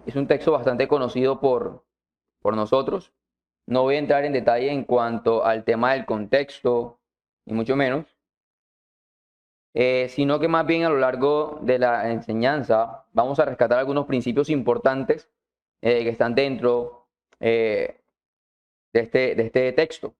Es un texto bastante conocido por nosotros. No voy a entrar en detalle en cuanto al tema del contexto, ni mucho menos, sino que más bien a lo largo de la enseñanza vamos a rescatar algunos principios importantes que están dentro eh, de este texto.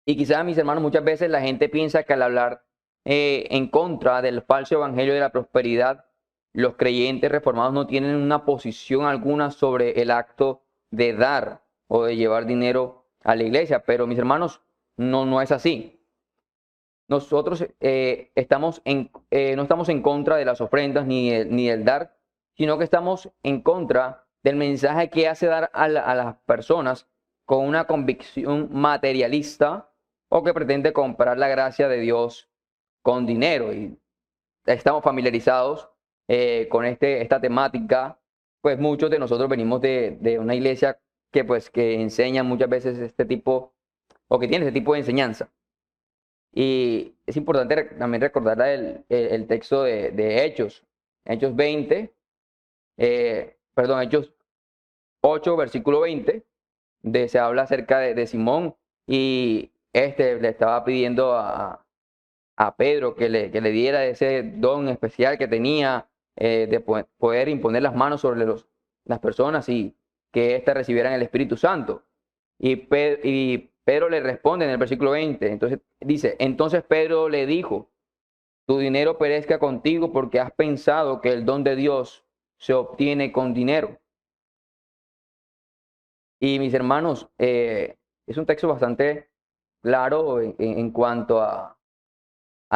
Y quizás, mis hermanos, muchas veces la gente piensa que al hablar en contra del falso evangelio de la prosperidad, los creyentes reformados no tienen una posición alguna sobre el acto de dar o de llevar dinero a la iglesia. Pero, mis hermanos, no es así. Nosotros no estamos en contra de las ofrendas ni del dar, sino que estamos en contra del mensaje que hace dar a las personas con una convicción materialista o que pretende comprar la gracia de Dios con dinero. Y estamos familiarizados con esta temática, pues muchos de nosotros venimos de una iglesia que enseña muchas veces este tipo, o que tiene este tipo de enseñanza. Y es importante también recordar el texto de Hechos, Hechos 20, Hechos 8, versículo 20, de se habla acerca de Simón, y le estaba pidiendo a Pedro que le diera ese don especial que tenía de poder imponer las manos sobre las personas y que éstas recibieran el Espíritu Santo. Y Pedro le responde en el versículo 20, entonces dice, entonces Pedro le dijo, tu dinero perezca contigo porque has pensado que el don de Dios se obtiene con dinero. Y mis hermanos, es un texto bastante claro en cuanto a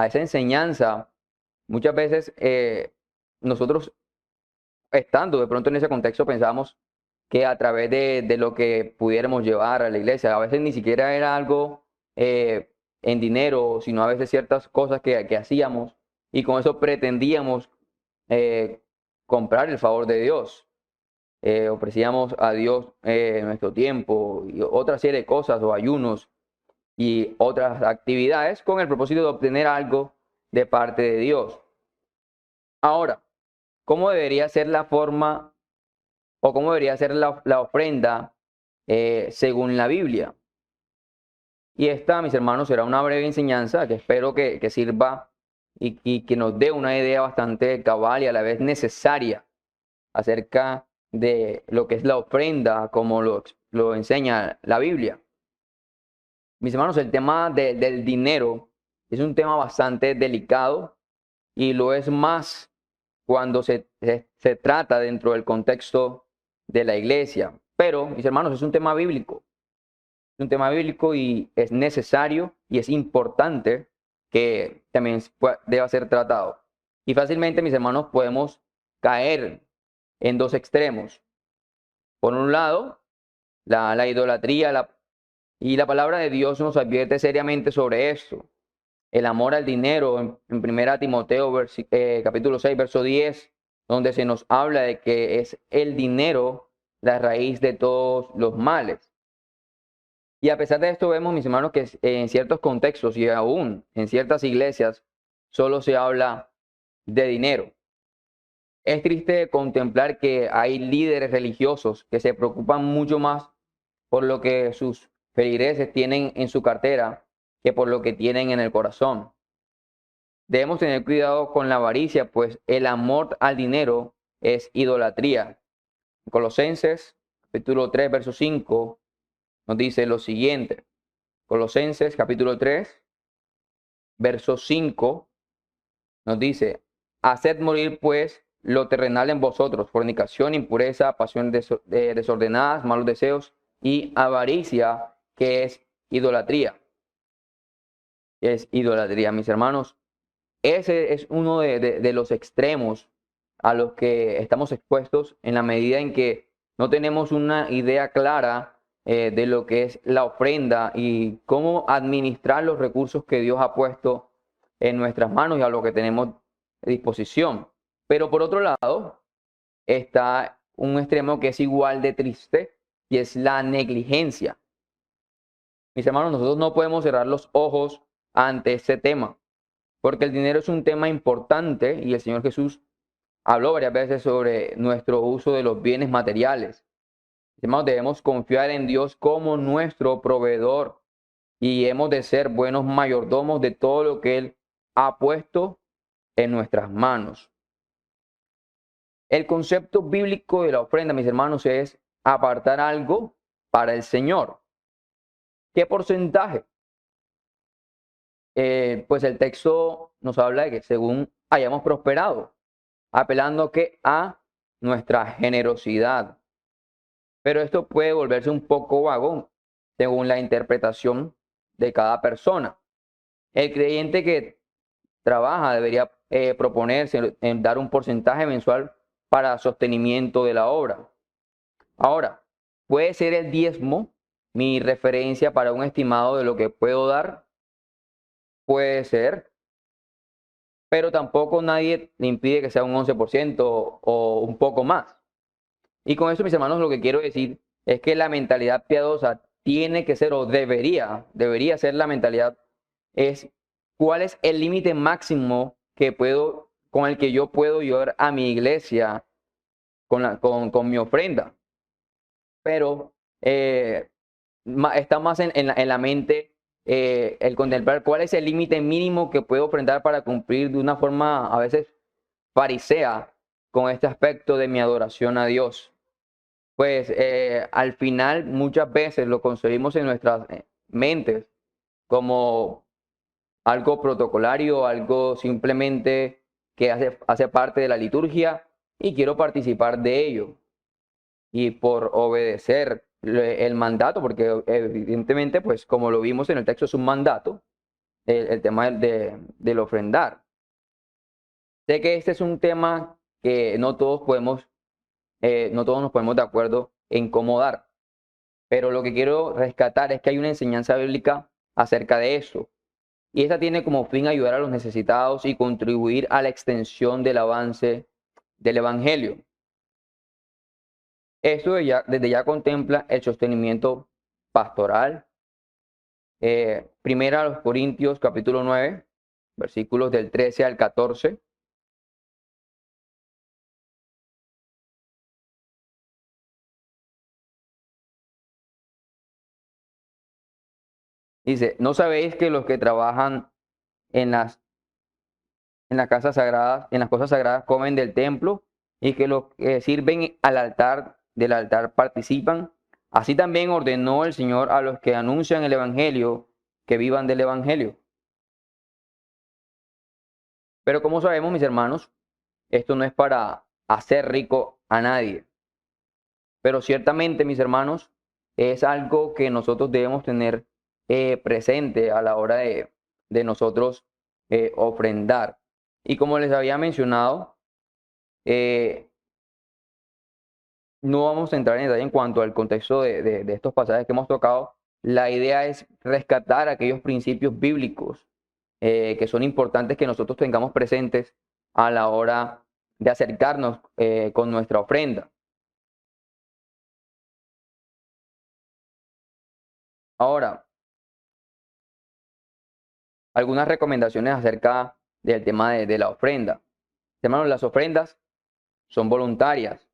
esa enseñanza. Muchas veces nosotros, estando de pronto en ese contexto, pensábamos que a través de lo que pudiéramos llevar a la iglesia, a veces ni siquiera era algo en dinero, sino a veces ciertas cosas que hacíamos y con eso pretendíamos eh, comprar el favor de Dios. Ofrecíamos a Dios nuestro tiempo y otra serie de cosas o ayunos y otras actividades con el propósito de obtener algo de parte de Dios. Ahora, ¿cómo debería ser la forma o cómo debería ser la ofrenda según la Biblia? Y esta, mis hermanos, será una breve enseñanza que espero que sirva y que nos dé una idea bastante cabal y a la vez necesaria acerca de lo que es la ofrenda, como lo enseña la Biblia. Mis hermanos, el tema del dinero es un tema bastante delicado y lo es más cuando se trata dentro del contexto de la iglesia. Pero, mis hermanos, es un tema bíblico. Es un tema bíblico y es necesario y es importante que también deba ser tratado. Y fácilmente, mis hermanos, podemos caer en dos extremos. Por un lado, la idolatría y la palabra de Dios nos advierte seriamente sobre esto. El amor al dinero en 1 Timoteo capítulo 6, verso 10, donde se nos habla de que es el dinero la raíz de todos los males. Y a pesar de esto vemos, mis hermanos, que en ciertos contextos y aún en ciertas iglesias solo se habla de dinero. Es triste contemplar que hay líderes religiosos que se preocupan mucho más por lo que sus feligreses tienen en su cartera que por lo que tienen en el corazón. Debemos tener cuidado con la avaricia, pues el amor al dinero es idolatría. Colosenses, capítulo 3, verso 5, nos dice lo siguiente. Colosenses, capítulo 3, verso 5, nos dice, haced morir pues lo terrenal en vosotros, fornicación, impureza, pasión desordenadas, malos deseos y avaricia, que es idolatría. Es idolatría, mis hermanos. Ese es uno de los extremos a los que estamos expuestos en la medida en que no tenemos una idea clara de lo que es la ofrenda y cómo administrar los recursos que Dios ha puesto en nuestras manos y a lo que tenemos a disposición. Pero por otro lado, está un extremo que es igual de triste y es la negligencia. Mis hermanos, nosotros no podemos cerrar los ojos ante este tema, porque el dinero es un tema importante y el Señor Jesús habló varias veces sobre nuestro uso de los bienes materiales. Hermanos, debemos confiar en Dios como nuestro proveedor y hemos de ser buenos mayordomos de todo lo que Él ha puesto en nuestras manos. El concepto bíblico de la ofrenda, mis hermanos, es apartar algo para el Señor. ¿Qué porcentaje? Pues el texto nos habla de que según hayamos prosperado, apelando que a nuestra generosidad. Pero esto puede volverse un poco vago según la interpretación de cada persona. El creyente que trabaja debería proponerse en dar un porcentaje mensual para sostenimiento de la obra. Ahora, puede ser el diezmo mi referencia para un estimado de lo que puedo dar. Puede ser, pero tampoco nadie le impide que sea un 11% o un poco más. Y con eso, mis hermanos, lo que quiero decir es que la mentalidad piadosa tiene que ser, o debería ser la mentalidad, es cuál es el límite máximo con el que yo puedo llevar a mi iglesia con mi ofrenda. Pero está más en la mente el contemplar cuál es el límite mínimo que puedo ofrendar para cumplir de una forma a veces farisea con este aspecto de mi adoración a Dios. Pues al final muchas veces lo concebimos en nuestras mentes como algo protocolario, algo simplemente que hace parte de la liturgia y quiero participar de ello. Y por obedecer el mandato, porque evidentemente, pues como lo vimos en el texto, es un mandato, el tema del ofrendar. Sé que este es un tema que no todos nos ponemos de acuerdo en cómo dar, pero lo que quiero rescatar es que hay una enseñanza bíblica acerca de eso. Y esa tiene como fin ayudar a los necesitados y contribuir a la extensión del avance del Evangelio. Esto desde ya contempla el sostenimiento pastoral. Primera a los Corintios capítulo 9, versículos del 13 al 14. Dice, ¿no sabéis que los que trabajan en las casas sagradas, en las cosas sagradas comen del templo y que los que sirven del altar participan? Así también ordenó el Señor a los que anuncian el Evangelio que vivan del Evangelio. Pero como sabemos, mis hermanos, esto no es para hacer rico a nadie. Pero ciertamente, mis hermanos, es algo que nosotros debemos tener presente a la hora de nosotros ofrendar. Y como les había mencionado, eh, no vamos a entrar en detalle en cuanto al contexto de estos pasajes que hemos tocado. La idea es rescatar aquellos principios bíblicos que son importantes que nosotros tengamos presentes a la hora de acercarnos con nuestra ofrenda. Ahora, algunas recomendaciones acerca del tema de la ofrenda. Hermanos, las ofrendas son voluntarias.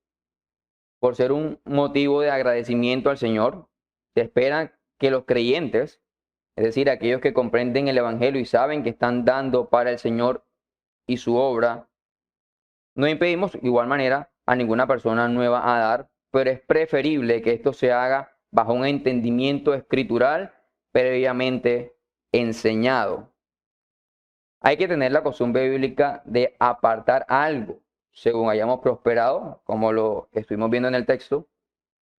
Por ser un motivo de agradecimiento al Señor, se espera que los creyentes, es decir, aquellos que comprenden el Evangelio y saben que están dando para el Señor y su obra, no impedimos de igual manera a ninguna persona nueva a dar, pero es preferible que esto se haga bajo un entendimiento escritural previamente enseñado. Hay que tener la costumbre bíblica de apartar algo según hayamos prosperado, como lo estuvimos viendo en el texto.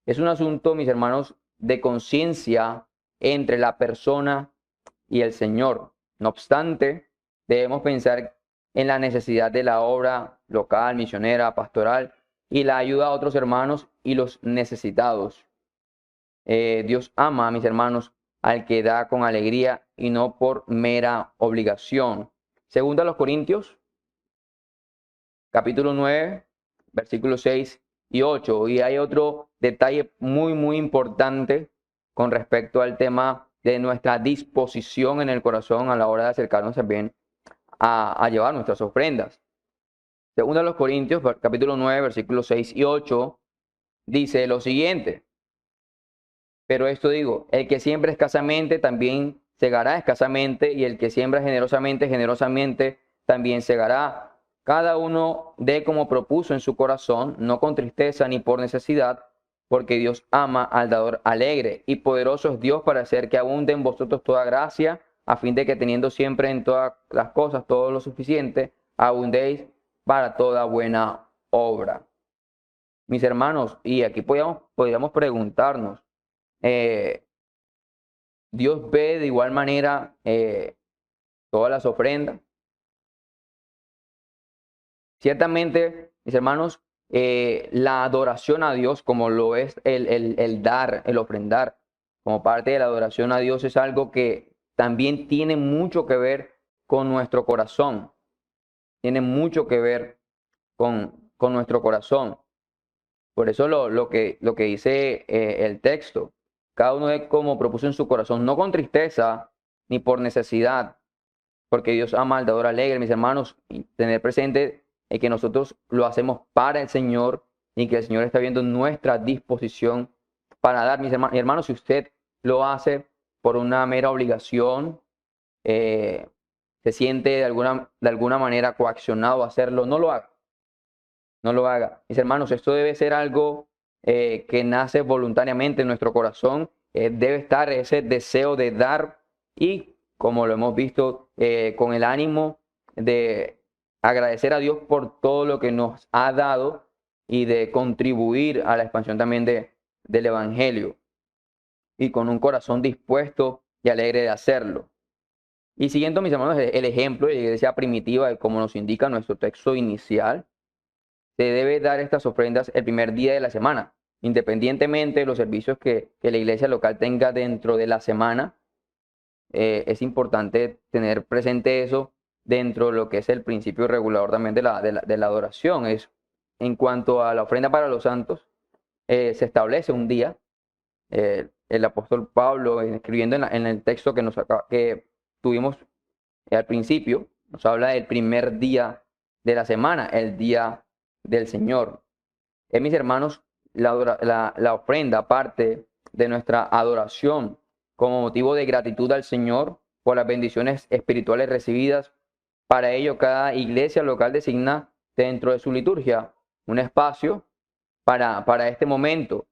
Es un asunto, mis hermanos, de conciencia entre la persona y el Señor. No obstante, debemos pensar en la necesidad de la obra local, misionera, pastoral y la ayuda a otros hermanos y los necesitados. Dios ama a mis hermanos al que da con alegría y no por mera obligación. Segunda a los Corintios, capítulo 9, versículos 6 y 8. Y hay otro detalle muy importante con respecto al tema de nuestra disposición en el corazón a la hora de acercarnos también a llevar nuestras ofrendas. Segunda de los Corintios, capítulo 9, versículos 6 y 8, dice lo siguiente. Pero esto digo, el que siembra escasamente también segará escasamente, y el que siembra generosamente, generosamente también segará. Cada uno dé como propuso en su corazón, no con tristeza ni por necesidad, porque Dios ama al dador alegre, y poderoso es Dios para hacer que abunde en vosotros toda gracia, a fin de que teniendo siempre en todas las cosas todo lo suficiente, abundéis para toda buena obra. Mis hermanos, y aquí podríamos preguntarnos, eh, Dios ve de igual manera todas las ofrendas. Ciertamente, mis hermanos, la adoración a Dios, como lo es el dar, el ofrendar, como parte de la adoración a Dios, es algo que también tiene mucho que ver con nuestro corazón. Tiene mucho que ver con nuestro corazón. Por eso lo que dice el texto, cada uno es como propuso en su corazón, no con tristeza ni por necesidad, porque Dios ama al dador alegre, mis hermanos, y tener presente que nosotros lo hacemos para el Señor y que el Señor está viendo nuestra disposición para dar, mis hermanos, si usted lo hace por una mera obligación, eh, se siente de alguna manera coaccionado a hacerlo, no lo haga. No lo haga. Mis hermanos, esto debe ser algo que nace voluntariamente en nuestro corazón. Debe estar ese deseo de dar y, como lo hemos visto, con el ánimo de agradecer a Dios por todo lo que nos ha dado y de contribuir a la expansión también del Evangelio. Y con un corazón dispuesto y alegre de hacerlo. Y siguiendo, mis hermanos, el ejemplo de la iglesia primitiva, como nos indica nuestro texto inicial, se debe dar estas ofrendas el primer día de la semana, independientemente de los servicios que la iglesia local tenga dentro de la semana. Es importante tener presente eso dentro de lo que es el principio regulador también de la adoración. Es, en cuanto a la ofrenda para los santos, se establece un día. El apóstol Pablo, escribiendo en el texto que tuvimos al principio, nos habla del primer día de la semana, el día del Señor. Mis hermanos, la ofrenda parte de nuestra adoración como motivo de gratitud al Señor por las bendiciones espirituales recibidas. Para ello, cada iglesia local designa dentro de su liturgia un espacio para este momento.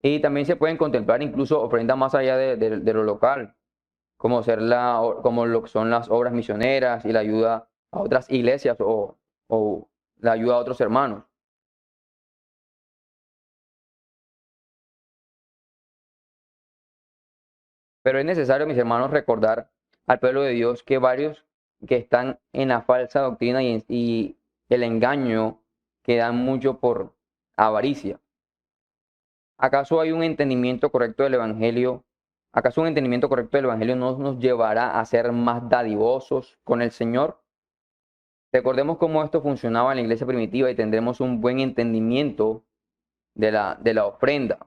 Y también se pueden contemplar incluso ofrendas más allá de lo local, como lo que son las obras misioneras y la ayuda a otras iglesias o la ayuda a otros hermanos. Pero es necesario, mis hermanos, recordar al pueblo de Dios que varios que están en la falsa doctrina y el engaño que dan mucho por avaricia. ¿Acaso hay un entendimiento correcto del Evangelio? ¿Acaso un entendimiento correcto del Evangelio no nos llevará a ser más dadivosos con el Señor? Recordemos cómo esto funcionaba en la iglesia primitiva y tendremos un buen entendimiento de la ofrenda.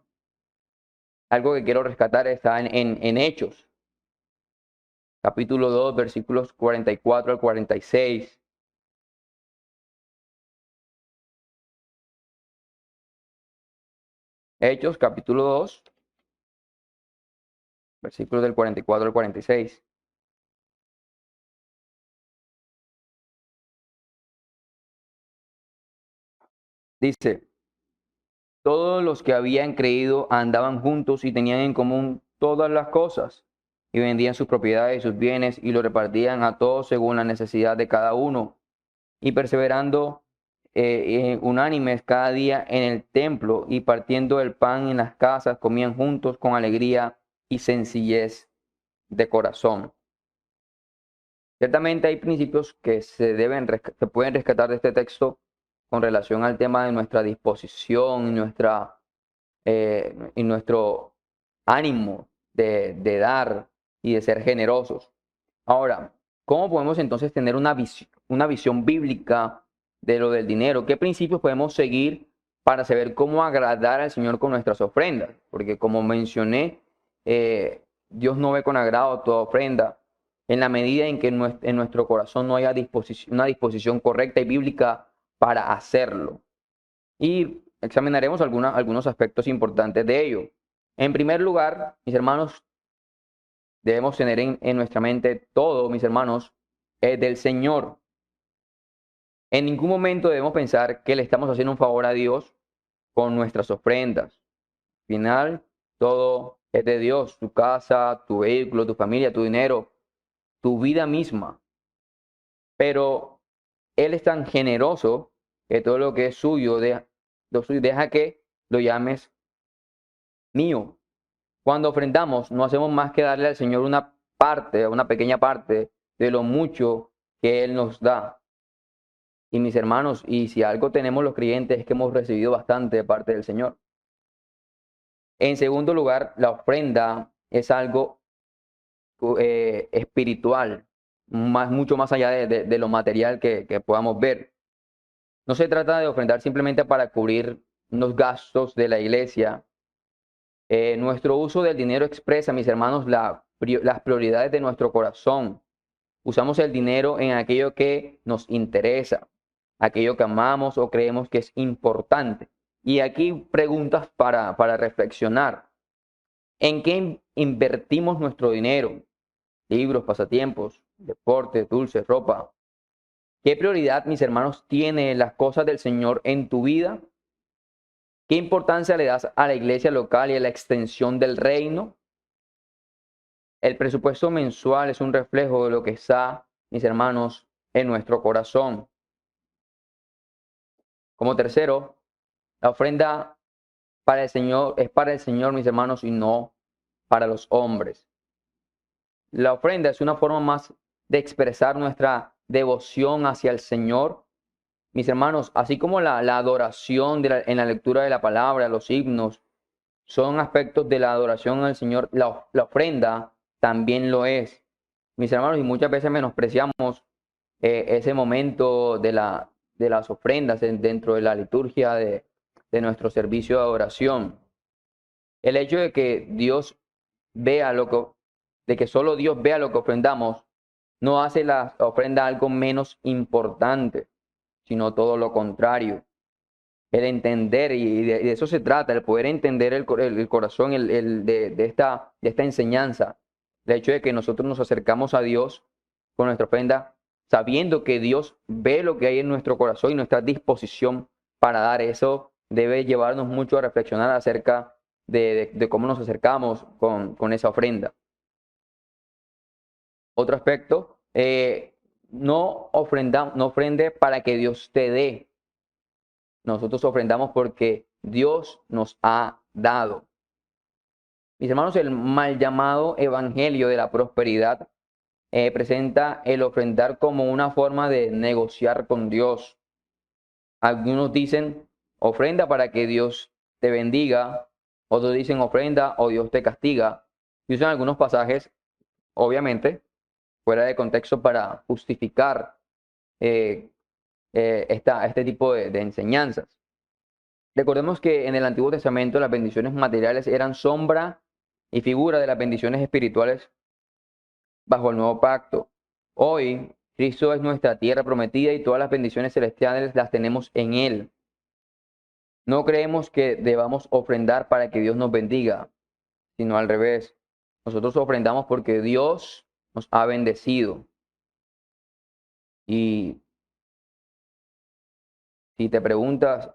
Algo que quiero rescatar está en Hechos, capítulo 2, versículos 44 al 46. Hechos, capítulo 2, versículos del 44 al 46. Dice, todos los que habían creído andaban juntos y tenían en común todas las cosas, y vendían sus propiedades y sus bienes y lo repartían a todos según la necesidad de cada uno, y perseverando unánimes cada día en el templo y partiendo el pan en las casas, comían juntos con alegría y sencillez de corazón. Ciertamente hay principios que se pueden rescatar de este texto con relación al tema de nuestra disposición y nuestro ánimo de dar y de ser generosos. Ahora, ¿cómo podemos entonces tener una visión bíblica de lo del dinero? ¿Qué principios podemos seguir para saber cómo agradar al Señor con nuestras ofrendas? Porque como mencioné, Dios no ve con agrado toda ofrenda. en la medida en que en nuestro corazón no haya una disposición correcta y bíblica para hacerlo. Y examinaremos algunos aspectos importantes de ello. En primer lugar, mis hermanos, debemos tener en nuestra mente todo, mis hermanos, es del Señor. En ningún momento debemos pensar que le estamos haciendo un favor a Dios con nuestras ofrendas. Al final, todo es de Dios, tu casa, tu vehículo, tu familia, tu dinero, tu vida misma. Pero Él es tan generoso que todo lo que es suyo, deja que lo llames mío. Cuando ofrendamos, no hacemos más que darle al Señor una pequeña parte de lo mucho que Él nos da. Y mis hermanos, y si algo tenemos los creyentes es que hemos recibido bastante de parte del Señor. En segundo lugar, la ofrenda es algo espiritual, mucho más allá de lo material que podamos ver. No se trata de ofrendar simplemente para cubrir los gastos de la iglesia. Nuestro uso del dinero expresa, mis hermanos, las prioridades de nuestro corazón. Usamos el dinero en aquello que nos interesa, aquello que amamos o creemos que es importante. Y aquí preguntas para reflexionar. ¿En qué invertimos nuestro dinero? Libros, pasatiempos, deporte, dulces, ropa. ¿Qué prioridad, mis hermanos, tiene las cosas del Señor en tu vida? ¿Qué importancia le das a la iglesia local y a la extensión del reino? El presupuesto mensual es un reflejo de lo que está, mis hermanos, en nuestro corazón. Como tercero, la ofrenda para el Señor es para el Señor, mis hermanos, y no para los hombres. La ofrenda es una forma más de expresar nuestra devoción hacia el Señor. Mis hermanos, así como la adoración en la lectura de la palabra, los himnos, son aspectos de la adoración al Señor, la ofrenda también lo es. Mis hermanos, y muchas veces menospreciamos ese momento de las ofrendas dentro de la liturgia de nuestro servicio de adoración. El hecho de que Dios vea de que solo Dios vea lo que ofrendamos, no hace la ofrenda algo menos importante, sino todo lo contrario. El entender, y de eso se trata, el poder entender el corazón de esta enseñanza. El hecho de que nosotros nos acercamos a Dios con nuestra ofrenda, sabiendo que Dios ve lo que hay en nuestro corazón y nuestra disposición para dar eso, debe llevarnos mucho a reflexionar acerca de cómo nos acercamos con esa ofrenda. Otro aspecto, no ofrende para que Dios te dé. Nosotros ofrendamos porque Dios nos ha dado. Mis hermanos, el mal llamado evangelio de la prosperidad presenta el ofrendar como una forma de negociar con Dios. Algunos dicen ofrenda para que Dios te bendiga, otros dicen ofrenda o Dios te castiga. Y usan algunos pasajes, obviamente, fuera de contexto para justificar este tipo de enseñanzas. Recordemos que en el Antiguo Testamento las bendiciones materiales eran sombra y figura de las bendiciones espirituales bajo el nuevo pacto. Hoy, Cristo es nuestra tierra prometida y todas las bendiciones celestiales las tenemos en Él. No creemos que debamos ofrendar para que Dios nos bendiga, sino al revés. Nosotros ofrendamos porque Dios nos ha bendecido. Y si te preguntas,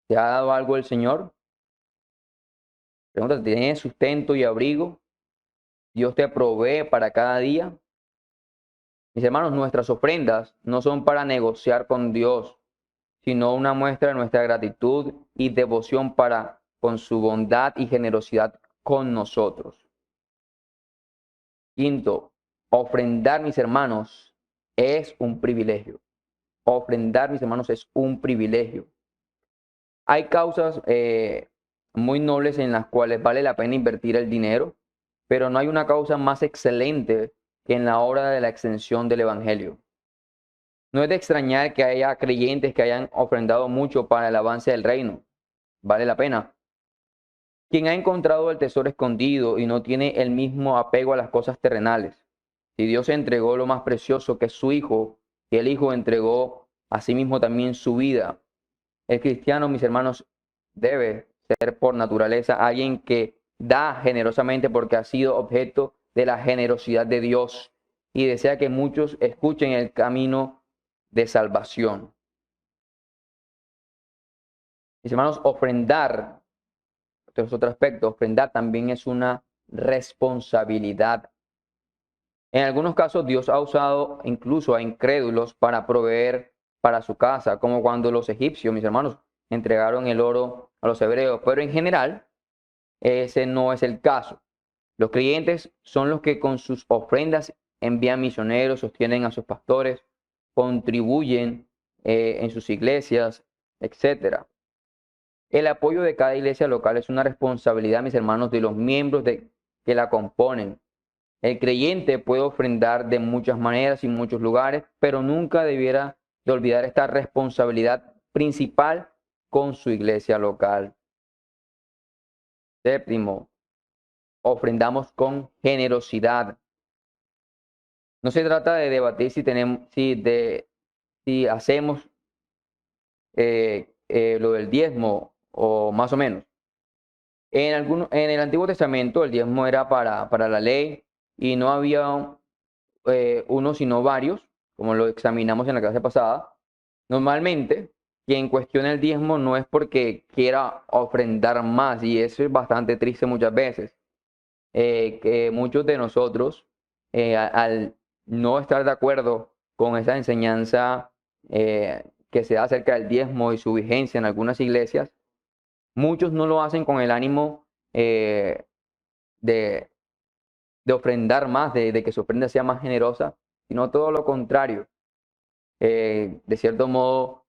¿te ha dado algo el Señor? Pregúntate, ¿tienes sustento y abrigo? ¿Dios te provee para cada día? Mis hermanos, nuestras ofrendas no son para negociar con Dios, sino una muestra de nuestra gratitud y devoción para con su bondad y generosidad con nosotros. Quinto, ofrendar, mis hermanos, es un privilegio. Ofrendar, mis hermanos, es un privilegio. Hay causas muy nobles en las cuales vale la pena invertir el dinero, pero no hay una causa más excelente que en la obra de la extensión del Evangelio. No es de extrañar que haya creyentes que hayan ofrendado mucho para el avance del reino. Vale la pena. Quien ha encontrado el tesoro escondido y no tiene el mismo apego a las cosas terrenales. Si Dios entregó lo más precioso que es su Hijo, y el Hijo entregó a sí mismo también su vida, el cristiano, mis hermanos, debe ser por naturaleza alguien que da generosamente porque ha sido objeto de la generosidad de Dios y desea que muchos escuchen el camino de salvación. Mis hermanos, ofrendar, este es otro aspecto, ofrendar también es una responsabilidad. En algunos casos Dios ha usado incluso a incrédulos para proveer para su casa, como cuando los egipcios, mis hermanos, entregaron el oro a los hebreos, pero en general ese no es el caso. Los creyentes son los que con sus ofrendas envían misioneros, sostienen a sus pastores, contribuyen en sus iglesias, etcétera. El apoyo de cada iglesia local es una responsabilidad, mis hermanos, de los miembros que la componen. El creyente puede ofrendar de muchas maneras y en muchos lugares, pero nunca debiera de olvidar esta responsabilidad principal con su iglesia local. Séptimo, ofrendamos con generosidad. No se trata de debatir si hacemos lo del diezmo o más o menos. En el Antiguo Testamento el diezmo era para la ley y no había uno sino varios, como lo examinamos en la clase pasada. Normalmente, quien cuestiona el diezmo no es porque quiera ofrendar más, y eso es bastante triste muchas veces, que muchos de nosotros, al no estar de acuerdo con esa enseñanza que se da acerca del diezmo y su vigencia en algunas iglesias, muchos no lo hacen con el ánimo de, de ofrendar más, de que su ofrenda sea más generosa, sino todo lo contrario. De cierto modo,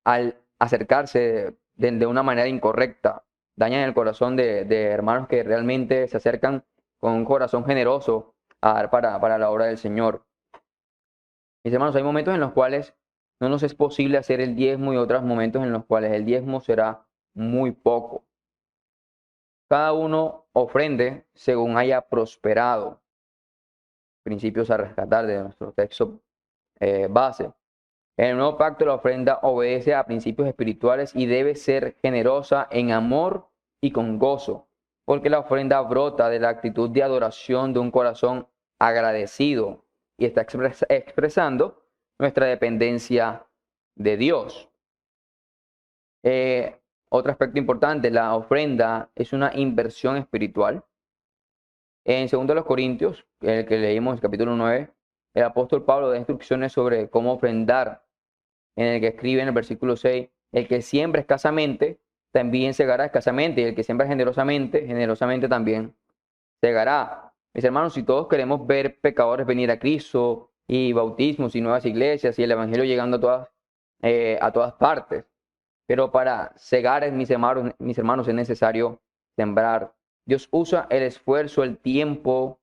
al acercarse de una manera incorrecta, dañan el corazón de hermanos que realmente se acercan con un corazón generoso a dar para la obra del Señor. Mis hermanos, hay momentos en los cuales no nos es posible hacer el diezmo y otros momentos en los cuales el diezmo será muy poco. Cada uno ofrende según haya prosperado. Principios a rescatar de nuestro texto base. En el nuevo pacto la ofrenda obedece a principios espirituales y debe ser generosa en amor y con gozo, porque la ofrenda brota de la actitud de adoración de un corazón agradecido y está expresando nuestra dependencia de Dios. Otro aspecto importante, la ofrenda es una inversión espiritual. En 2 Corintios, el que leímos en el capítulo 9, el apóstol Pablo da instrucciones sobre cómo ofrendar, en el que escribe en el versículo 6, el que siembra escasamente, también segará escasamente, y el que siembra generosamente, generosamente también segará. Mis hermanos, si todos queremos ver pecadores venir a Cristo, y bautismos y nuevas iglesias, y el evangelio llegando a todas partes, pero para cegar, mis hermanos, es necesario sembrar. Dios usa el esfuerzo, el tiempo,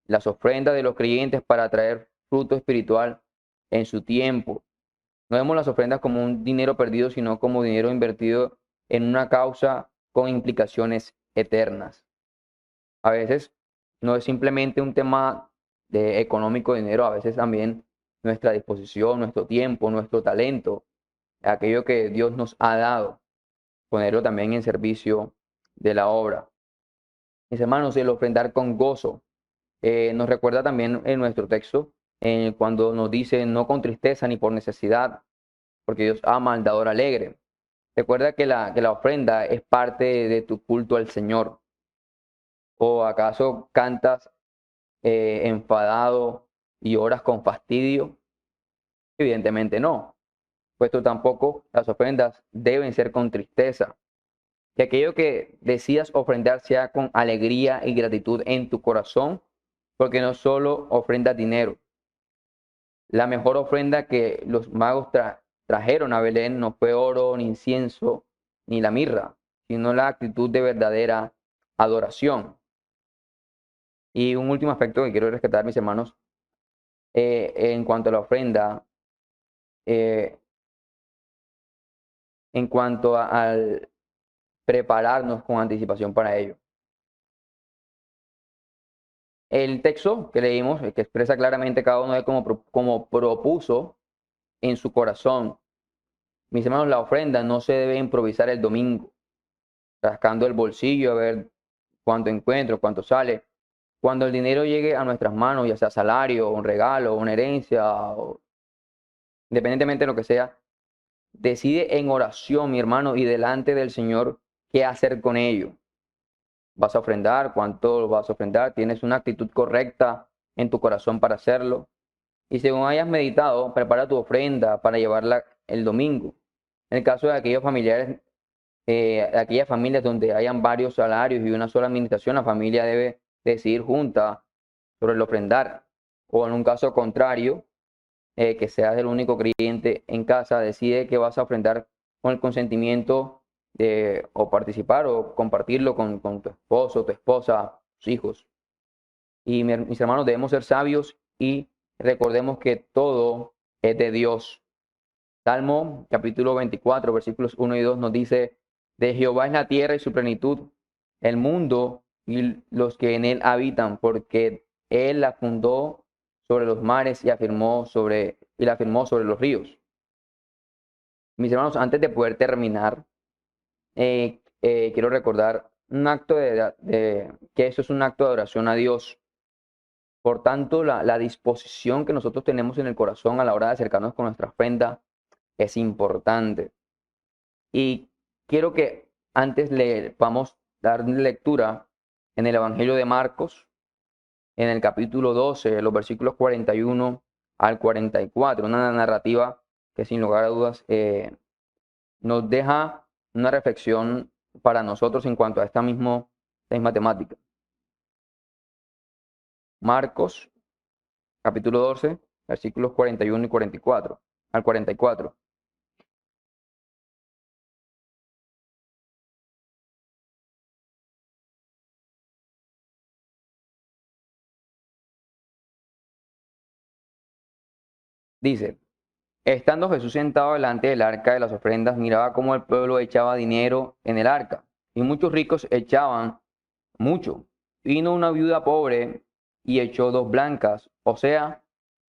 las ofrendas de los creyentes para traer fruto espiritual en su tiempo. No vemos las ofrendas como un dinero perdido, sino como dinero invertido en una causa con implicaciones eternas. A veces no es simplemente un tema de económico dinero, a veces también nuestra disposición, nuestro tiempo, nuestro talento, aquello que Dios nos ha dado, ponerlo también en servicio de la obra. Mis hermanos, el ofrendar con gozo nos recuerda también en nuestro texto cuando nos dice no con tristeza ni por necesidad, porque Dios ama al dador alegre. Recuerda que la ofrenda es parte de tu culto al Señor. ¿O acaso cantas enfadado y oras con fastidio? Evidentemente no. Puesto tampoco las ofrendas deben ser con tristeza. Que aquello que decidas ofrendar sea con alegría y gratitud en tu corazón, porque no solo ofrendas dinero. La mejor ofrenda que los magos trajeron a Belén no fue oro, ni incienso, ni la mirra, sino la actitud de verdadera adoración. Y un último aspecto que quiero rescatar, mis hermanos, en cuanto a la ofrenda, eh, en cuanto al prepararnos con anticipación para ello. el texto que leímos, que expresa claramente cada uno de como propuso en su corazón. Mis hermanos, la ofrenda no se debe improvisar el domingo, rascando el bolsillo a ver cuánto encuentro, cuánto sale. Cuando el dinero llegue a nuestras manos, ya sea salario, un regalo, una herencia, o independientemente de lo que sea, decide en oración, mi hermano, y delante del Señor qué hacer con ello. ¿Vas a ofrendar? ¿Cuánto vas a ofrendar? ¿Tienes una actitud correcta en tu corazón para hacerlo? Y según hayas meditado, prepara tu ofrenda para llevarla el domingo. En el caso de aquellos familiares, de aquellas familias donde hayan varios salarios y una sola administración, la familia debe decidir junta sobre el ofrendar. O en un caso contrario, que seas el único creyente en casa, decide que vas a ofrendar con el consentimiento de o participar o compartirlo con tu esposo, tu esposa, tus hijos. Y mis hermanos, debemos ser sabios y recordemos que todo es de Dios. Salmo capítulo 24, versículos 1 y 2 nos dice, de Jehová es la tierra y su plenitud, el mundo y los que en él habitan, porque él la fundó sobre los mares y la afirmó sobre los ríos. Mis hermanos, antes de poder terminar, quiero recordar un acto que eso es un acto de adoración a Dios. Por tanto, la disposición que nosotros tenemos en el corazón a la hora de acercarnos con nuestra ofrenda es importante. Y quiero que antes le vamos a dar lectura en el Evangelio de Marcos, en el capítulo 12, los versículos 41 al 44, una narrativa que sin lugar a dudas nos deja una reflexión para nosotros en cuanto a esta misma temática. Marcos, capítulo 12, versículos 41 y 44, al 44. Dice, estando Jesús sentado delante del arca de las ofrendas, miraba cómo el pueblo echaba dinero en el arca, y muchos ricos echaban mucho. Vino una viuda pobre y echó 2 blancas, o sea,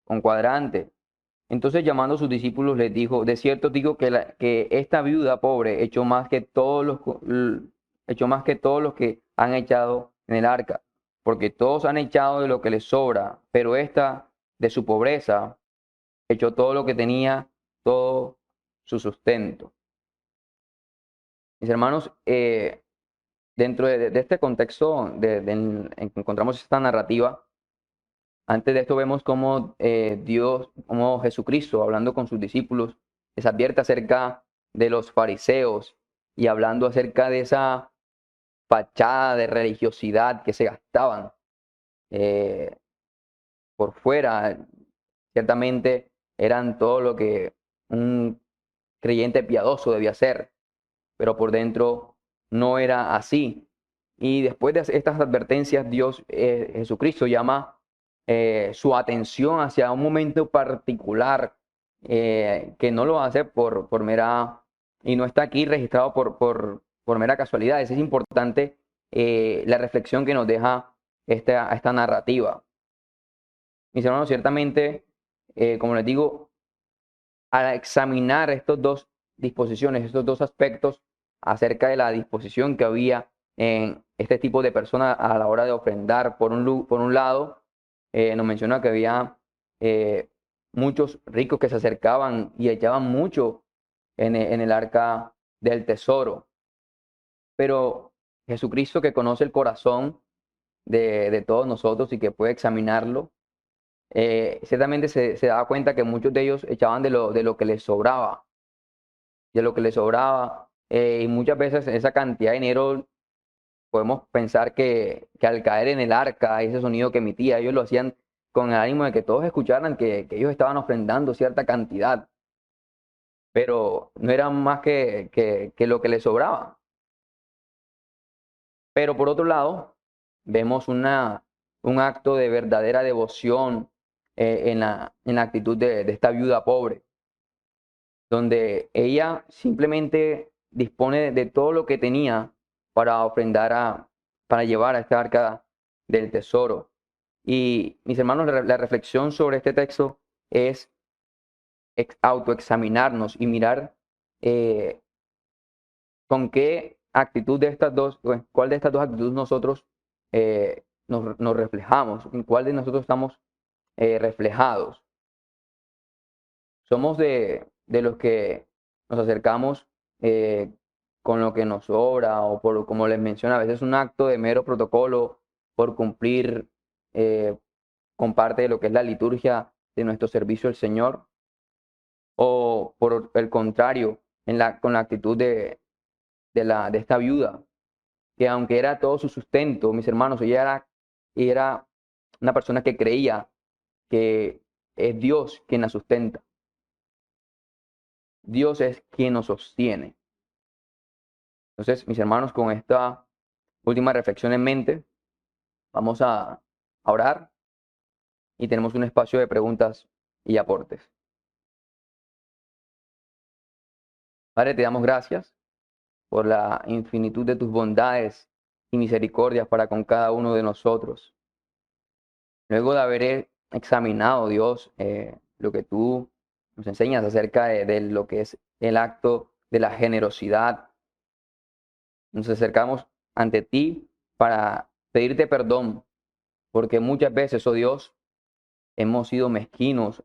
con cuadrante. Entonces llamando a sus discípulos les dijo, de cierto digo que esta viuda pobre echó más que todos los que han echado en el arca, porque todos han echado de lo que les sobra, pero esta de su pobreza echó todo lo que tenía, todo su sustento. Mis hermanos, dentro de este contexto en que encontramos esta narrativa, antes de esto vemos cómo cómo Jesucristo, hablando con sus discípulos, les advierte acerca de los fariseos y hablando acerca de esa fachada de religiosidad que se gastaban eh, por fuera. Ciertamente eran todo lo que un creyente piadoso debía ser, pero por dentro no era así. Y después de estas advertencias, Jesucristo llama su atención hacia un momento particular que no lo hace por mera, y no está aquí registrado por mera casualidad. Es importante la reflexión que nos deja esta narrativa. Mis hermanos, ciertamente, como les digo, al examinar estas dos disposiciones, estos dos aspectos acerca de la disposición que había en este tipo de personas a la hora de ofrendar, por un lado, nos menciona que había muchos ricos que se acercaban y echaban mucho en el arca del tesoro. Pero Jesucristo, que conoce el corazón de todos nosotros y que puede examinarlo, ciertamente se daba cuenta que muchos de ellos echaban de lo que les sobraba, y muchas veces esa cantidad de dinero podemos pensar que al caer en el arca, ese sonido que emitía, ellos lo hacían con el ánimo de que todos escucharan que ellos estaban ofrendando cierta cantidad, pero no era más que lo que les sobraba. Pero por otro lado, vemos un acto de verdadera devoción en la actitud de esta viuda pobre, donde ella simplemente dispone de todo lo que tenía para ofrendar para llevar a esta arca del tesoro. Y mis hermanos, la reflexión sobre este texto es autoexaminarnos y mirar eh, con qué actitud de estas dos, cuál de estas dos actitudes nosotros nos reflejamos, en cuál de nosotros estamos reflejados. Somos de los que nos acercamos con lo que nos sobra o por, como les menciono, a veces un acto de mero protocolo por cumplir con parte de lo que es la liturgia de nuestro servicio al Señor, o por el contrario, con la actitud de esta viuda, que aunque era todo su sustento, mis hermanos, era una persona que creía que es Dios quien la sustenta. Dios es quien nos sostiene. Entonces, mis hermanos, con esta última reflexión en mente, vamos a orar y tenemos un espacio de preguntas y aportes. Padre, te damos gracias por la infinitud de tus bondades y misericordias para con cada uno de nosotros. Luego de haber examinado, Dios, lo que tú nos enseñas acerca de lo que es el acto de la generosidad, nos acercamos ante ti para pedirte perdón, porque muchas veces, oh Dios, hemos sido mezquinos,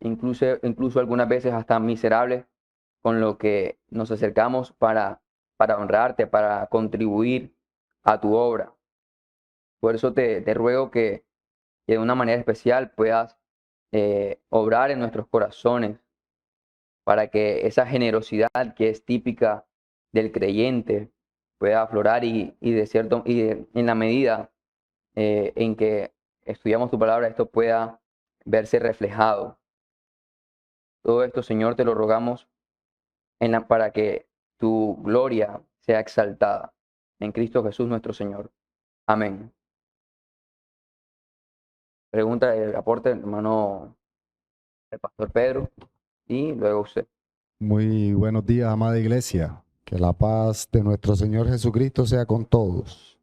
incluso algunas veces hasta miserables, con lo que nos acercamos para honrarte, para contribuir a tu obra. Por eso te ruego que de una manera especial puedas obrar en nuestros corazones, para que esa generosidad que es típica del creyente pueda aflorar en la medida en que estudiamos tu palabra, esto pueda verse reflejado. Todo esto, Señor, te lo rogamos para que tu gloria sea exaltada en Cristo Jesús nuestro Señor. Amén. Pregunta, aporte, hermano, el pastor Pedro, y luego usted. Muy buenos días, amada iglesia. Que la paz de nuestro Señor Jesucristo sea con todos.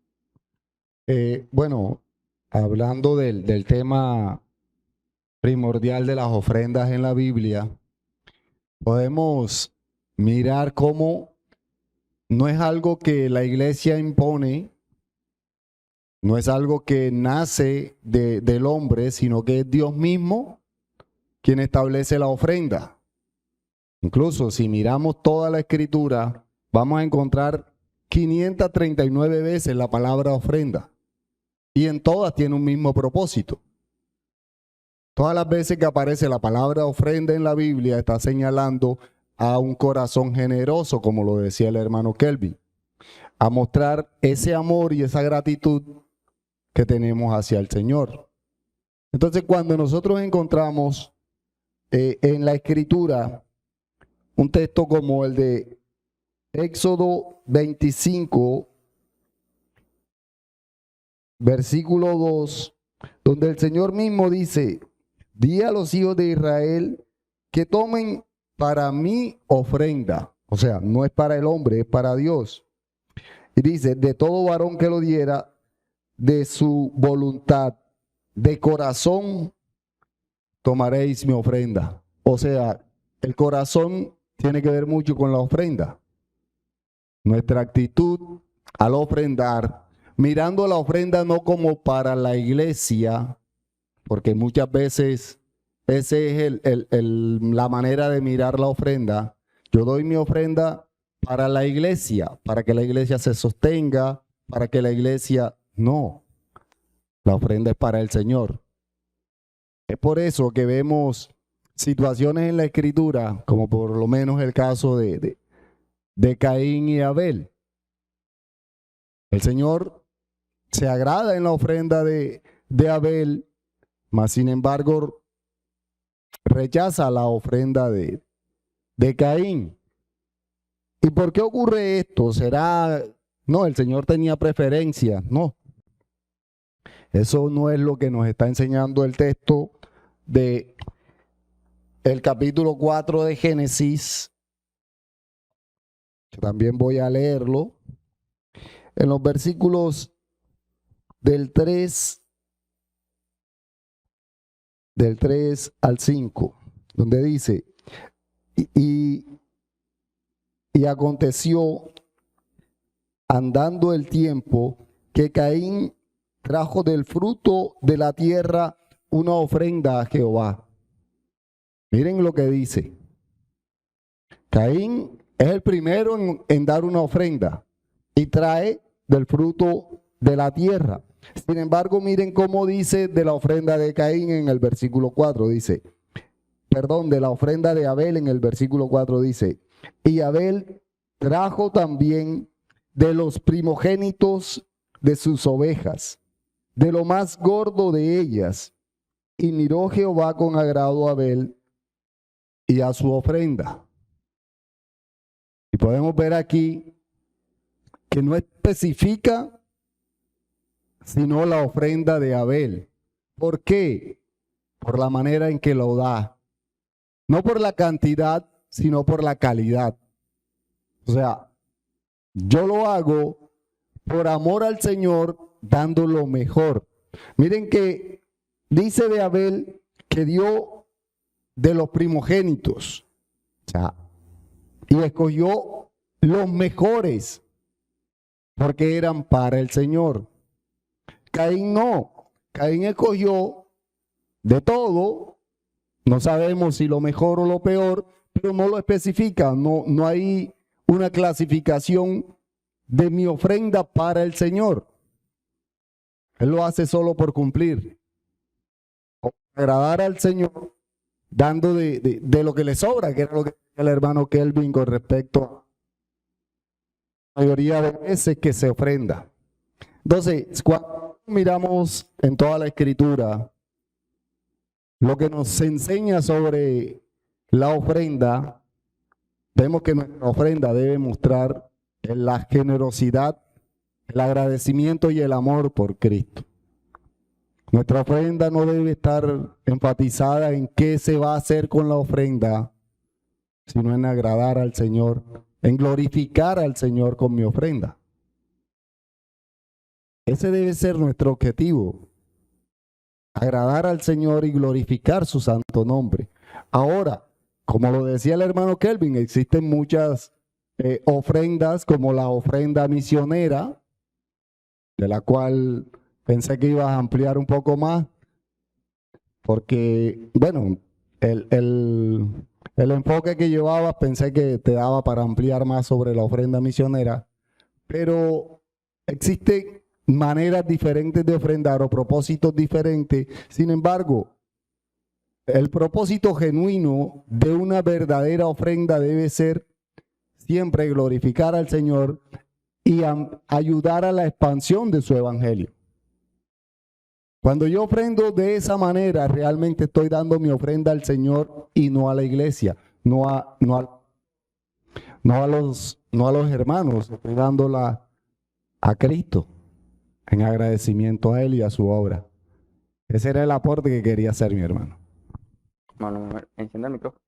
Bueno, hablando del tema primordial de las ofrendas en la Biblia, podemos mirar cómo no es algo que la iglesia impone, no es algo que nace del hombre, sino que es Dios mismo quien establece la ofrenda. Incluso si miramos toda la escritura, vamos a encontrar 539 veces la palabra ofrenda. Y en todas tiene un mismo propósito. Todas las veces que aparece la palabra ofrenda en la Biblia está señalando a un corazón generoso, como lo decía el hermano Kelvin, a mostrar ese amor y esa gratitud que tenemos hacia el Señor. Entonces, cuando nosotros encontramos en la escritura un texto como el de Éxodo 25, versículo 2, donde el Señor mismo dice: di a los hijos de Israel que tomen para mí ofrenda. O sea, no es para el hombre, es para Dios. Y dice: de todo varón que lo diera de su voluntad, de corazón, tomaréis mi ofrenda. O sea, el corazón tiene que ver mucho con la ofrenda. Nuestra actitud al ofrendar, mirando la ofrenda no como para la iglesia, porque muchas veces esa es la manera de mirar la ofrenda. Yo doy mi ofrenda para la iglesia, para que la iglesia se sostenga, para que la iglesia... No, la ofrenda es para el Señor. Es por eso que vemos situaciones en la escritura, como por lo menos el caso de Caín y Abel. El Señor se agrada en la ofrenda de Abel, mas sin embargo rechaza la ofrenda de Caín. ¿Y por qué ocurre esto? ¿Será, no, el Señor tenía preferencia? No. Eso no es lo que nos está enseñando el texto de el capítulo 4 de Génesis. Yo también voy a leerlo. En los versículos del 3 del 3 al 5, donde dice, y aconteció andando el tiempo que Caín trajo del fruto de la tierra una ofrenda a Jehová. Miren lo que dice. Caín es el primero en dar una ofrenda y trae del fruto de la tierra. Sin embargo, miren cómo dice de la ofrenda de Caín en el versículo 4. Dice, perdón, de la ofrenda de Abel en el versículo 4 dice, y Abel trajo también de los primogénitos de sus ovejas, de lo más gordo de ellas. Y miró Jehová con agrado a Abel y a su ofrenda. Y podemos ver aquí que no especifica sino la ofrenda de Abel. ¿Por qué? Por la manera en que lo da. No por la cantidad, sino por la calidad. O sea, yo lo hago por amor al Señor, dando lo mejor. Miren que dice de Abel que dio de los primogénitos. O sea, y escogió los mejores porque eran para el Señor. Caín no. Caín escogió de todo. No sabemos si lo mejor o lo peor, pero no lo especifica. No hay una clasificación de mi ofrenda para el Señor. Él lo hace solo por cumplir. O agradar al Señor, dando de lo que le sobra, que era lo que decía el hermano Kelvin con respecto a la mayoría de veces que se ofrenda. Entonces, cuando miramos en toda la Escritura, lo que nos enseña sobre la ofrenda, vemos que nuestra ofrenda debe mostrar la generosidad, el agradecimiento y el amor por Cristo. Nuestra ofrenda no debe estar enfatizada en qué se va a hacer con la ofrenda, sino en agradar al Señor, en glorificar al Señor con mi ofrenda. Ese debe ser nuestro objetivo, agradar al Señor y glorificar su santo nombre. Ahora, como lo decía el hermano Kelvin, existen muchas ofrendas como la ofrenda misionera, de la cual pensé que ibas a ampliar un poco más, porque, bueno, el enfoque que llevabas pensé que te daba para ampliar más sobre la ofrenda misionera, pero existen maneras diferentes de ofrendar o propósitos diferentes. Sin embargo, el propósito genuino de una verdadera ofrenda debe ser siempre glorificar al Señor y ayudar a la expansión de su evangelio. Cuando yo ofrendo de esa manera, realmente estoy dando mi ofrenda al Señor y no a la iglesia, no a los hermanos, estoy dándola a Cristo en agradecimiento a Él y a su obra. Ese era el aporte que quería hacer mi hermano. Hermano, encienda el micrófono.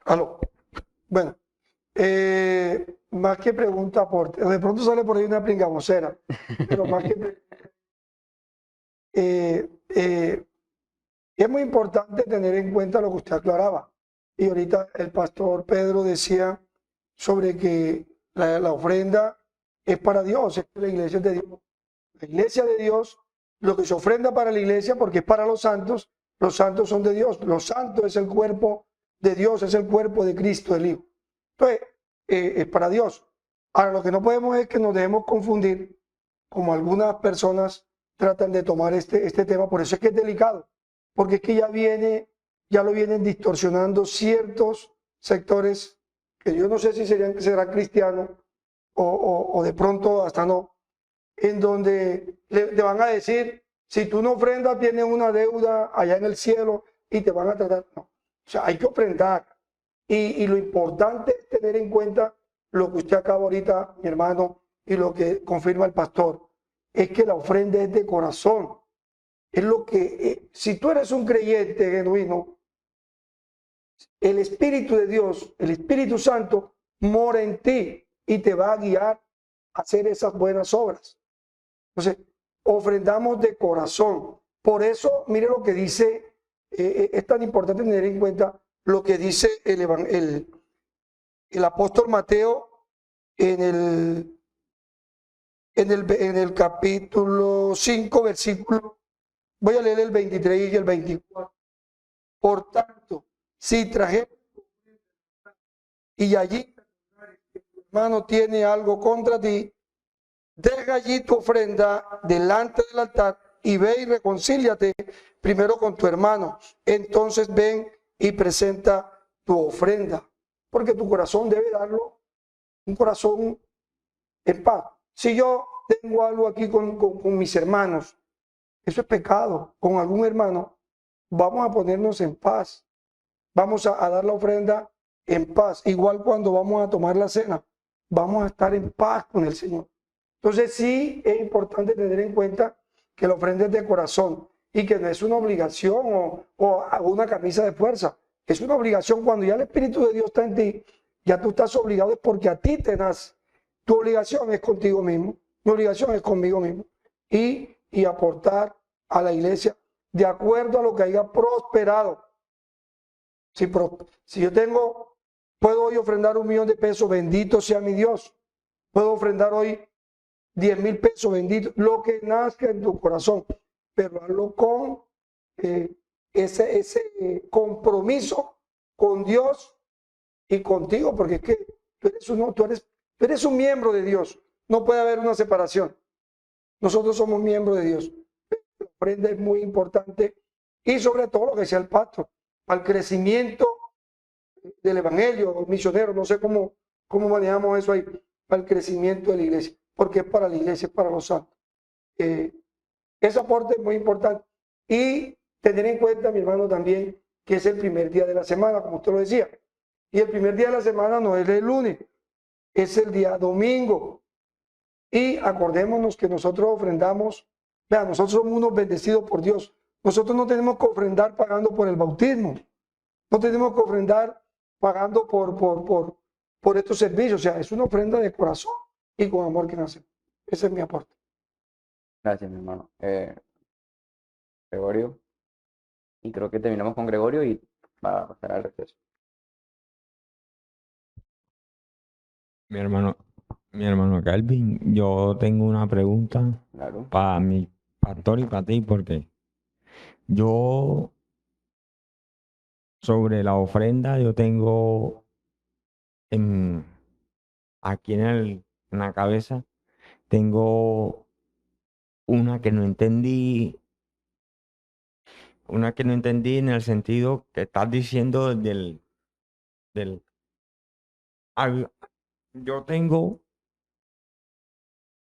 Aló. Bueno, más que pregunta, aporte. De pronto sale por ahí una pringabocera, pero más que es muy importante tener en cuenta lo que usted aclaraba. Y ahorita el pastor Pedro decía sobre que la ofrenda es para Dios, es que la iglesia es de Dios. La iglesia de Dios, lo que se ofrenda para la iglesia, porque es para los santos son de Dios. Los santos es el cuerpo de Dios, es el cuerpo de Cristo, el Hijo. Entonces, es para Dios. Ahora, lo que no podemos es que nos dejemos confundir, como algunas personas tratan de tomar este tema, por eso es que es delicado, porque es que ya lo vienen distorsionando ciertos sectores que yo no sé si serán cristianos o de pronto hasta no, en donde le van a decir, si tú no ofrendas tienes una deuda allá en el cielo y te van a tratar. No, o sea, hay que ofrendar. Y lo importante es tener en cuenta lo que usted acaba ahorita, mi hermano, y lo que confirma el pastor, es que la ofrenda es de corazón. Es lo que, si tú eres un creyente genuino, el Espíritu de Dios, el Espíritu Santo, mora en ti y te va a guiar a hacer esas buenas obras. Entonces, ofrendamos de corazón. Por eso, mire lo que dice, es tan importante tener en cuenta lo que dice el apóstol Mateo en el capítulo 5, versículo, voy a leer el 23 y el 24. Por tanto, si trajeres y allí tu hermano tiene algo contra ti, deja allí tu ofrenda delante del altar y ve y reconcíliate primero con tu hermano. Entonces ven y presenta tu ofrenda, porque tu corazón debe darlo, un corazón en paz. Si yo tengo algo aquí con mis hermanos, eso es pecado. Con algún hermano, vamos a ponernos en paz. Vamos a dar la ofrenda en paz. Igual cuando vamos a tomar la cena, vamos a estar en paz con el Señor. Entonces sí es importante tener en cuenta que la ofrenda es de corazón y que no es una obligación o una camisa de fuerza. Es una obligación cuando ya el Espíritu de Dios está en ti, ya tú estás obligado, es porque a ti te nace. Tu obligación es contigo mismo, mi obligación es conmigo mismo y aportar a la iglesia de acuerdo a lo que haya prosperado. Si yo puedo hoy ofrendar 1.000.000 de pesos, bendito sea mi Dios. Puedo ofrendar hoy 10.000 pesos, bendito, lo que nazca en tu corazón, pero hazlo con ese compromiso con Dios y contigo, porque es que tú eres un miembro de Dios, no puede haber una separación. Nosotros somos miembros de Dios. La ofrenda es muy importante y sobre todo lo que sea el pacto, al crecimiento del evangelio, misionero, no sé cómo manejamos eso ahí, para el crecimiento de la iglesia, porque es para la iglesia, es para los santos. Ese aporte es muy importante. Y tener en cuenta, mi hermano, también que es el primer día de la semana, como usted lo decía. Y el primer día de la semana no es el lunes, es el día domingo. Y acordémonos que nosotros ofrendamos, vean, nosotros somos unos bendecidos por Dios. Nosotros no tenemos que ofrendar pagando por el bautismo. No tenemos que ofrendar pagando por estos servicios. O sea, es una ofrenda de corazón y con amor que nace. Ese es mi aporte. Gracias, mi hermano. Gregorio. Y creo que terminamos con Gregorio y va a pasar al receso. Mi hermano Calvin, yo tengo una pregunta Claro. para mi pastor y para ti, porque yo sobre la ofrenda, yo tengo aquí en la cabeza, tengo una que no entendí en el sentido que estás diciendo hab- yo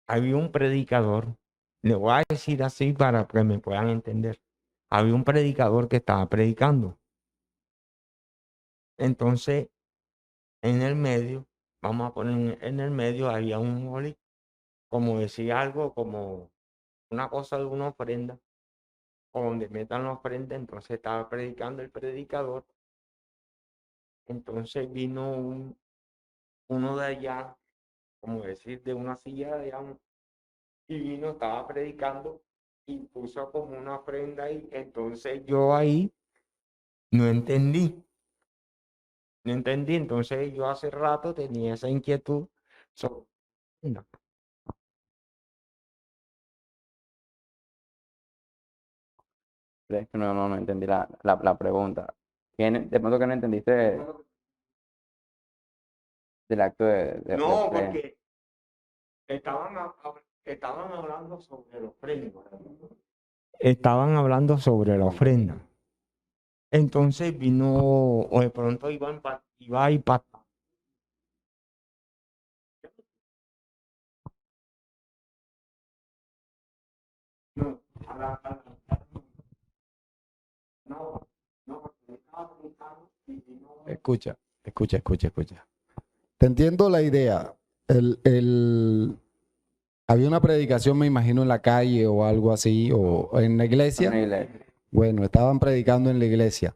había un predicador, le voy a decir así para que me puedan entender. Había un predicador que estaba predicando. Entonces, en el medio, vamos a poner en el medio, había un holly, como decía algo, como una cosa de una ofrenda, o donde metan la ofrenda. Entonces estaba predicando el predicador. Entonces vino uno de allá, como decir, de una silla de allá, y vino, estaba predicando y puso como una ofrenda ahí. Entonces yo ahí no entendí. Entonces yo hace rato tenía esa inquietud sobre la ofrenda. Es que no entendí la pregunta. De pronto que no entendiste del acto de No, ofrenda. porque estaban hablando sobre la ofrenda. Estaban hablando sobre la ofrenda. Entonces vino, o de pronto iba y no, no, porque estaba predicando y vino. Escucha. Te entiendo la idea. Había una predicación, me imagino, en la calle o algo así, o en la iglesia. Una iglesia. Bueno, estaban predicando en la iglesia.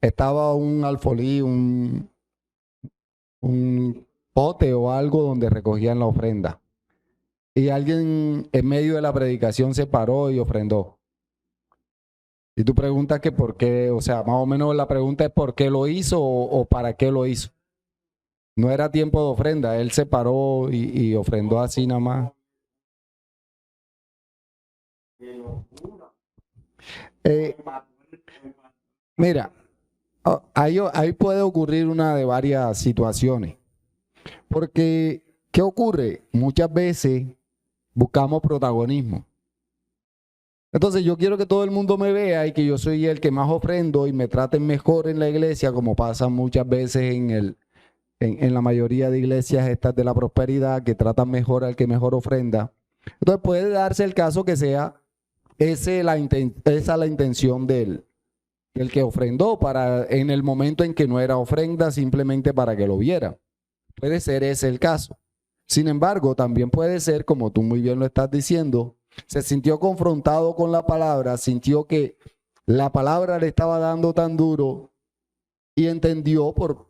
Estaba un alfolí, un pote o algo donde recogían la ofrenda. y alguien en medio de la predicación se paró y ofrendó. Y tú preguntas que por qué, o sea, más o menos la pregunta es por qué lo hizo o para qué lo hizo. No era tiempo de ofrenda, él se paró y ofrendó así nada más. Mira, ahí puede ocurrir una de varias situaciones. Porque, ¿qué ocurre? Muchas veces buscamos protagonismo. Entonces yo quiero que todo el mundo me vea y que yo soy el que más ofrendo y me traten mejor en la iglesia, como pasa muchas veces en la mayoría de iglesias estas de la prosperidad, que tratan mejor al que mejor ofrenda. Entonces puede darse el caso que sea esa la intención del que ofrendó en el momento en que no era ofrenda, simplemente para que lo viera. Puede ser ese el caso. Sin embargo, también puede ser, como tú muy bien lo estás diciendo, se sintió confrontado con la palabra, sintió que la palabra le estaba dando tan duro y entendió por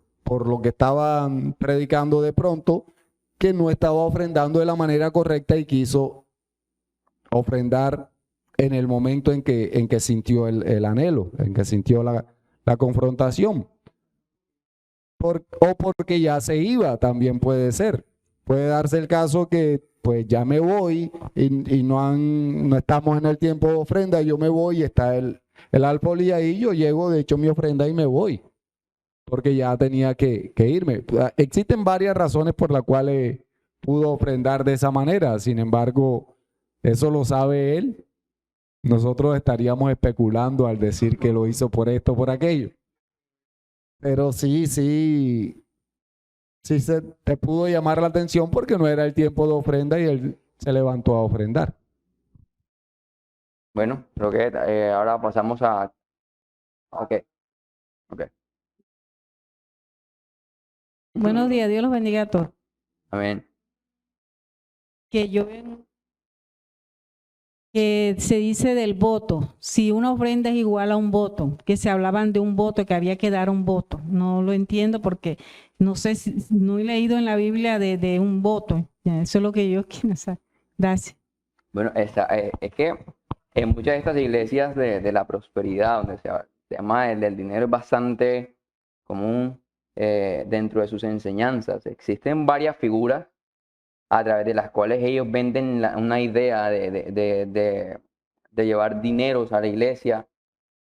lo que estaban predicando de pronto que no estaba ofrendando de la manera correcta y quiso ofrendar en el momento en que sintió el anhelo, en que sintió la confrontación. O porque ya se iba, también puede ser. Puede darse el caso que pues ya me voy y no estamos en el tiempo de ofrenda, yo me voy y está el alfolí ahí, yo llego, de hecho mi ofrenda y me voy, porque ya tenía que irme. Existen varias razones por las cuales pudo ofrendar de esa manera, sin embargo, eso lo sabe él. Nosotros estaríamos especulando al decir que lo hizo por esto, por aquello. Pero sí te pudo llamar la atención porque no era el tiempo de ofrenda y él se levantó a ofrendar. Bueno, creo que ahora pasamos a... Ok, ok. Buenos días, Dios los bendiga a todos. Amén. Que yo veo que se dice del voto, si una ofrenda es igual a un voto, que se hablaban de un voto, que había que dar un voto. No lo entiendo porque no sé, no he leído en la Biblia de un voto. Ya, eso es lo que yo quiero saber. Gracias. Bueno, es que en muchas de estas iglesias de la prosperidad, donde se llama el del dinero, es bastante común dentro de sus enseñanzas. Existen varias figuras a través de las cuales ellos venden una idea de llevar dineros a la iglesia,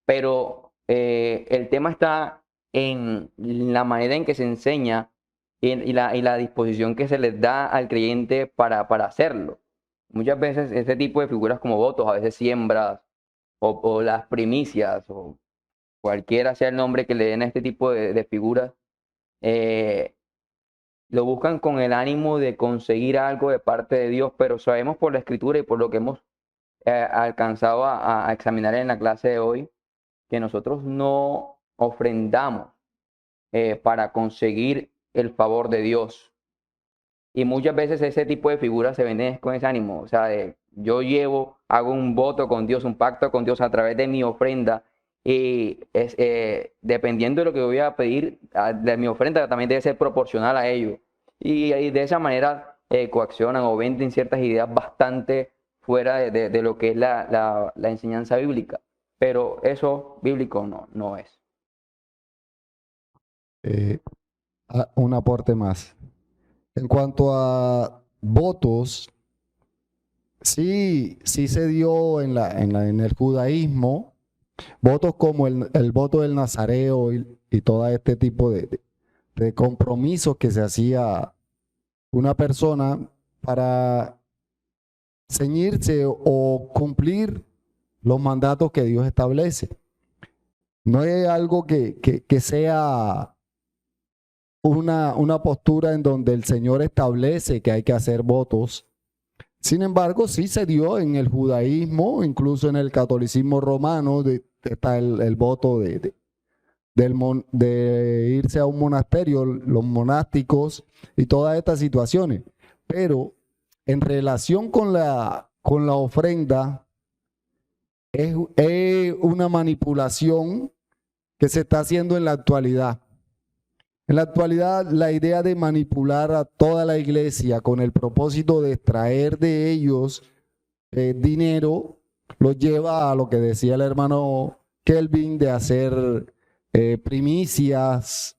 pero el tema está en la manera en que se enseña y la disposición que se les da al creyente para hacerlo. Muchas veces este tipo de figuras como votos, a veces siembras o las primicias o cualquiera sea el nombre que le den a este tipo de figuras, eh, lo buscan con el ánimo de conseguir algo de parte de Dios, pero sabemos por la Escritura y por lo que hemos alcanzado a examinar en la clase de hoy, que nosotros no ofrendamos para conseguir el favor de Dios. Y muchas veces ese tipo de figuras se venden con ese ánimo, o sea, yo hago un voto con Dios, un pacto con Dios a través de mi ofrenda, y dependiendo de lo que voy a pedir, de mi ofrenda también debe ser proporcional a ello. Y de esa manera coaccionan o venden ciertas ideas bastante fuera de lo que es la enseñanza bíblica. Pero eso bíblico no es. Un aporte más. En cuanto a votos, sí se dio en el judaísmo, votos como el voto del nazareo y todo este tipo de compromisos que se hacía una persona para ceñirse o cumplir los mandatos que Dios establece. No es algo que sea una postura en donde el Señor establece que hay que hacer votos. Sin embargo, sí se dio en el judaísmo, incluso en el catolicismo romano, está el voto de irse a un monasterio, los monásticos y todas estas situaciones. Pero en relación con la ofrenda, es una manipulación que se está haciendo en la actualidad. En la actualidad, la idea de manipular a toda la iglesia con el propósito de extraer de ellos dinero los lleva a lo que decía el hermano Kelvin, de hacer primicias,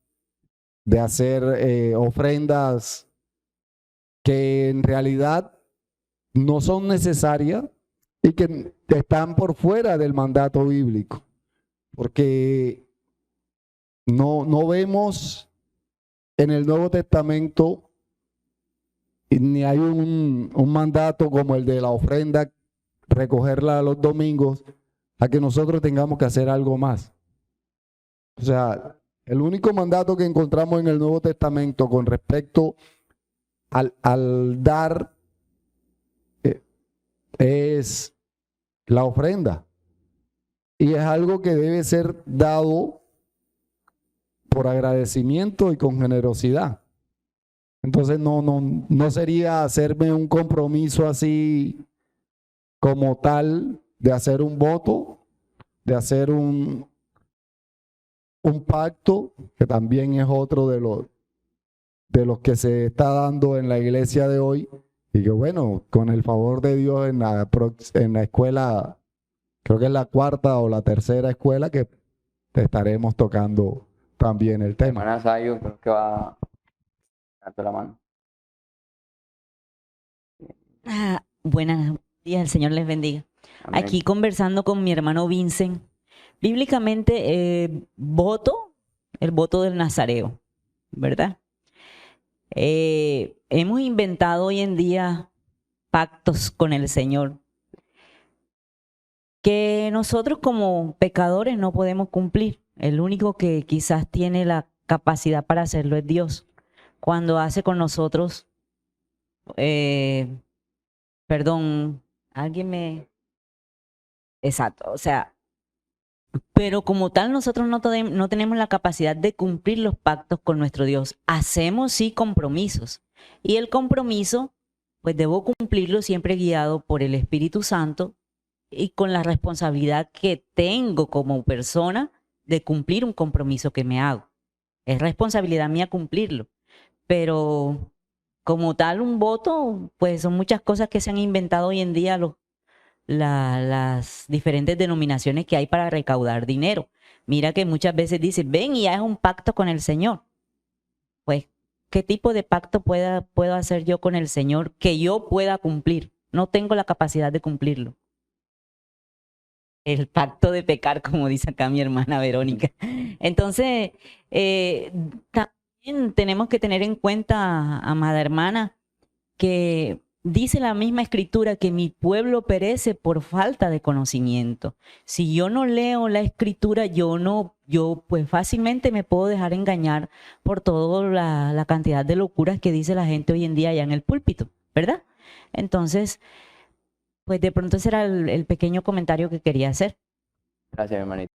de hacer ofrendas que en realidad no son necesarias y que están por fuera del mandato bíblico, porque no vemos en el Nuevo Testamento ni hay un mandato como el de la ofrenda, recogerla los domingos, a que nosotros tengamos que hacer algo más. O sea, el único mandato que encontramos en el Nuevo Testamento con respecto al dar es la ofrenda. Y es algo que debe ser dado por agradecimiento y con generosidad. Entonces no sería hacerme un compromiso así como tal, de hacer un voto, de hacer un pacto, que también es otro de los que se está dando en la iglesia de hoy, y que bueno, con el favor de Dios en la escuela, creo que es la cuarta o la tercera escuela que te estaremos tocando también el tema. Hermana Sayo, creo que va a darte la mano. Buenos días, el Señor les bendiga. Amén. Aquí conversando con mi hermano Vincent, bíblicamente el voto del Nazareo, ¿verdad? Hemos inventado hoy en día pactos con el Señor que nosotros como pecadores no podemos cumplir. El único que quizás tiene la capacidad para hacerlo es Dios. Cuando hace con nosotros, exacto, o sea, pero como tal nosotros no tenemos la capacidad de cumplir los pactos con nuestro Dios. Hacemos sí compromisos, y el compromiso pues debo cumplirlo siempre guiado por el Espíritu Santo y con la responsabilidad que tengo como persona de cumplir un compromiso que me hago. Es responsabilidad mía cumplirlo, pero como tal un voto, pues son muchas cosas que se han inventado hoy en día las diferentes denominaciones que hay para recaudar dinero. Mira que muchas veces dicen, ven y haz un pacto con el Señor. Pues, ¿qué tipo de pacto puedo hacer yo con el Señor que yo pueda cumplir? No tengo la capacidad de cumplirlo. El pacto de pecar, como dice acá mi hermana Verónica. Entonces, también tenemos que tener en cuenta, amada hermana, que dice la misma escritura que mi pueblo perece por falta de conocimiento. Si yo no leo la escritura, yo pues fácilmente me puedo dejar engañar por toda la cantidad de locuras que dice la gente hoy en día allá en el púlpito, ¿verdad? Entonces, pues de pronto ese era el pequeño comentario que quería hacer. Gracias, hermanito.